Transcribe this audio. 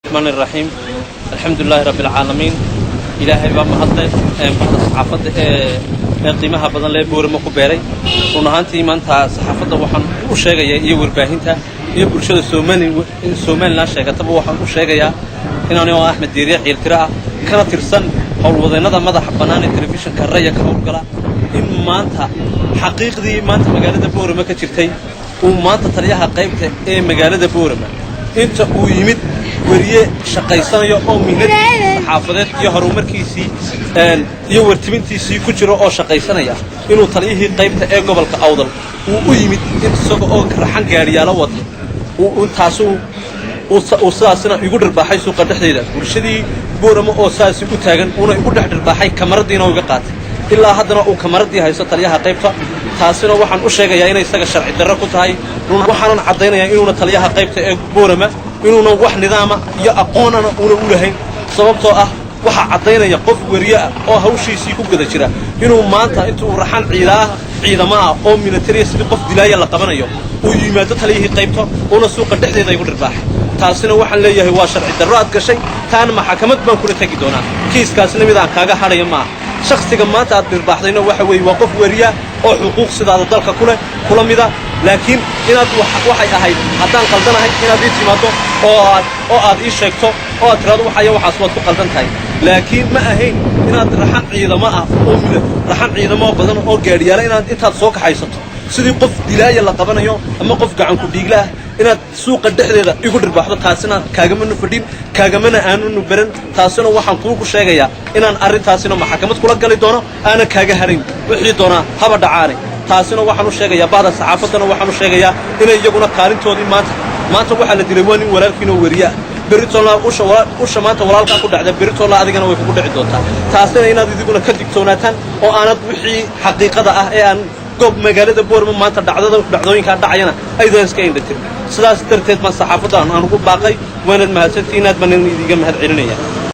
الرحمن الرحيم الحمد لله رب العالمين إلهي بما هذا بعض الصحافة قيمها بدن لا بور ما كبيري ونهانتي ما أنت صحافة وحن وشيء يور باهنتها يقول شو السومان لا شيء كتبه وحن وشيء يا هنا أنا أحمد ديريع يلترى كانت ترسل حول وضعنا هذا ماذا حبنان التلفزيون كرية كهول قلا إن ما أنت حقيقي ما أنت مجال بور ما كتيرتي وما أنت تريها قيمته مجال بور ما أنت ويمد وريه شقيسان يا أمي حافظت يا هرومر كيسي يور تبنتيسي كجرا أو شقيسان يا إنه طريقه قيمته قبل كأوضل ويمد أنت سوق أو رحن جاري على وضع وانتاسو وساسنا يقول الباحي سوق الدحيلة ورشدي بورما أو ساس يقول تاجن ونا يقول دحد الباحي كمردينا وقعت إلا هذنا أو كمردي هاي ستريها قيمته تاسنا وحن أشجع يا إنا يستجع الشرع الدرك وتاي وحنا عضينا يا إنه تليها قيمته بورما إنه واحد نظامه يا أقونا ونقولهين سببته waxa cadeynaya qof wariye oo hawshiisii ku gada jira inuu maanta intuu raxan ciidamada oo military sidii qof dilaaya la qabanayo oo yimaado taliyihii qaybto oo suuqa dhexdeeda ay ku dhirbaaxay taasina waxaan leeyahay waa sharci darro aad gashay taan maxkamad baan kula tagi doonaa kiiskaasna mid aan kaaga hadhayo ma shakhsiga maanta aad dhirbaaxdayna waxa weey waa qof wariye oo xuquuq sidaada dalka kula mida laakiin inaad waxay ahayd haddaan qaldanahay inaad ii timaado oo aad ii sheegto oo aad tiraado waxaas waad ku qaldan tahay laakiin ma ahayn inaad raxan ciidamo oo mid raxan ciidamo badan oo gaadhiyaala inaad intaad soo kaxaysato sidii qof dilaaya la qabanayo ama qof gacan ku dhiigla inaad suuqa dhexdeeda igu dhirbaaxdo taasina kaagamana fadhin kaagamana aanu baran taasina waxaan ku sheegayaa inaan arintaasina maxkamad kula gali doono aana kaaga harin wixii doona haba dhacaanay taasina waxaan u sheegayaa baada saxaafadana waxaan u sheegayaa inay iyaguna kaalintoodii maanta waxa la dilay waa nin walaalkiina wariya بريتولا وش ما أنت ولا لك أكو دعوة بريتولا أدينا ويفكر دعوة دوتا تاسنا هنا ديقولنا كدكتوناتن أو أنا وحي حقيقة ده أن قب مجال بور ما أنت دعوين كان دعينا أيضا إسكين دكتور سلاس ترتيب من الصحافة أنا أقول باقي وين المهاتين أتمنى إن يجي مهات علنية